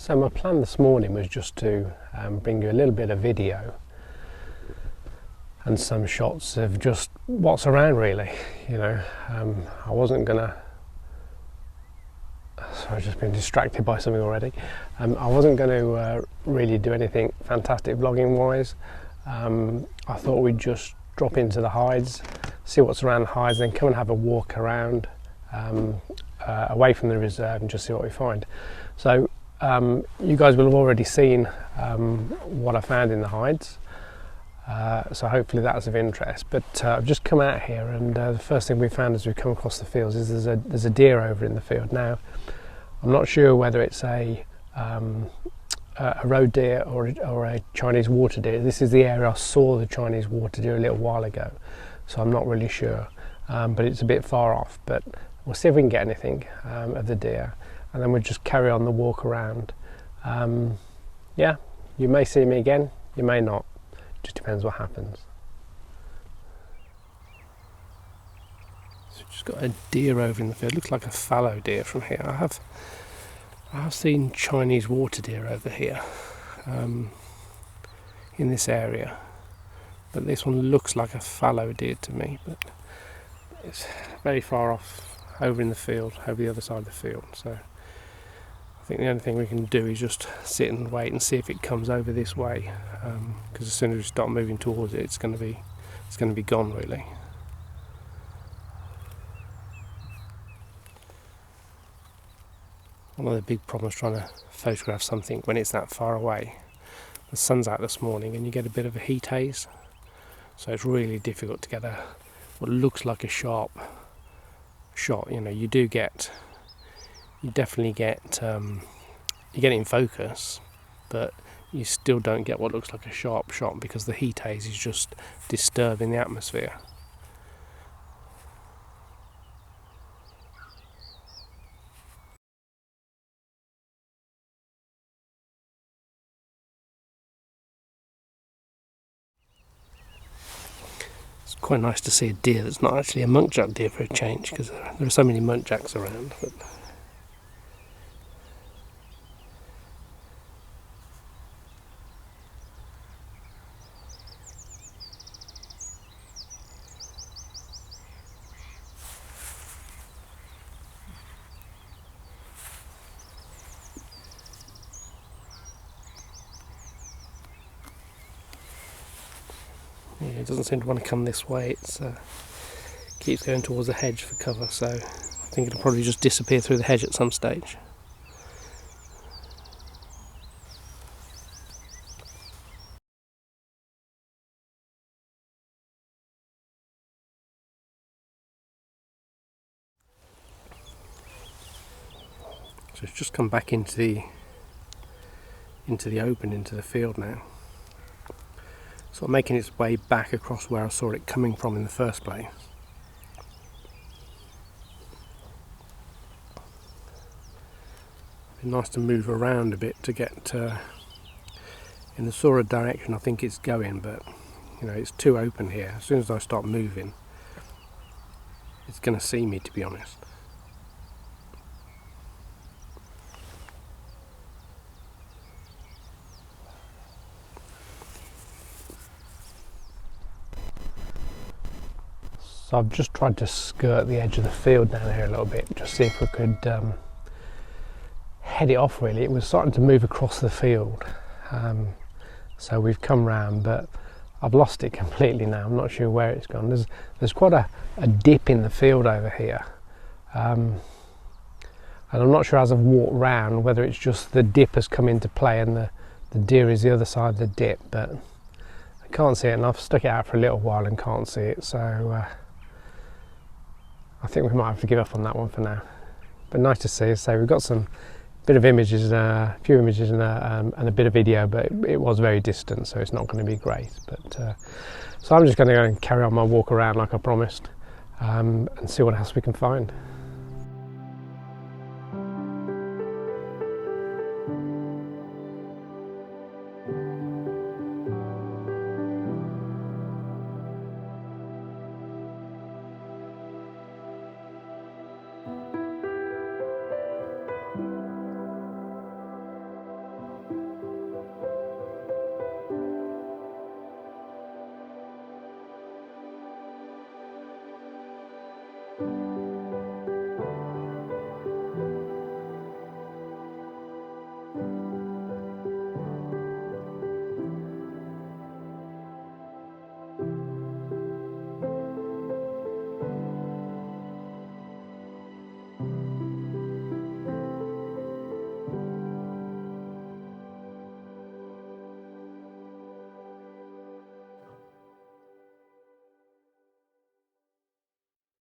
So my plan this morning was just to bring you a little bit of video and some shots of just what's around, really. You know, I wasn't gonna, sorry, I've just been distracted by something already. I wasn't going to really do anything fantastic vlogging wise. I thought we'd just drop into the hides, see what's around the hides, then come and have a walk around away from the reserve and just see what we find. So you guys will have already seen what I found in the hides, so hopefully that's of interest. But I've just come out here, and the first thing we found as we come across the fields is there's a deer over in the field. Now I'm not sure whether it's a Roe Deer or a Chinese water deer. This is the area I saw the Chinese water deer a little while ago, so I'm not really sure, but it's a bit far off. But we'll see if we can get anything of the deer, and then we'll just carry on the walk around. Yeah, you may see me again, you may not, just depends what happens. So just got a deer over in the field. Looks like a fallow deer from here. I have seen Chinese water deer over here in this area, but this one looks like a fallow deer to me, but it's very far off over in the field, over the other side of the field. So I think the only thing we can do is just sit and wait and see if it comes over this way, because as soon as we start moving towards it, it's going to be gone, really. One of the big problems trying to photograph something when it's that far away, the sun's out this morning and you get a bit of a heat haze, so it's really difficult to get what looks like a sharp shot. You know, you definitely get you get it in focus, but you still don't get what looks like a sharp shot because the heat haze is just disturbing the atmosphere. It's quite nice to see a deer that's not actually a muntjac deer for a change, because there are so many muntjacs around. But yeah, it doesn't seem to want to come this way. It keeps going towards the hedge for cover, so I think it'll probably just disappear through the hedge at some stage. So it's just come back into the open, into the field now. Sort of making its way back across where I saw it coming from in the first place. It'd be nice to move around a bit to get in the sort of direction I think it's going, but you know, it's too open here. As soon as I start moving, it's going to see me, to be honest. So I've just tried to skirt the edge of the field down here a little bit, just see if we could head it off really. It was starting to move across the field, so we've come round, but I've lost it completely now. I'm not sure where it's gone. There's quite a dip in the field over here, and I'm not sure as I've walked round whether it's just the dip has come into play and the deer is the other side of the dip, but I can't see it, and I've stuck it out for a little while and can't see it, so I think we might have to give up on that one for now. But nice to see. So we've got some bit of images, a few images and a bit of video, but it was very distant, so it's not going to be great. But so I'm just going to go and carry on my walk around like I promised, and see what else we can find.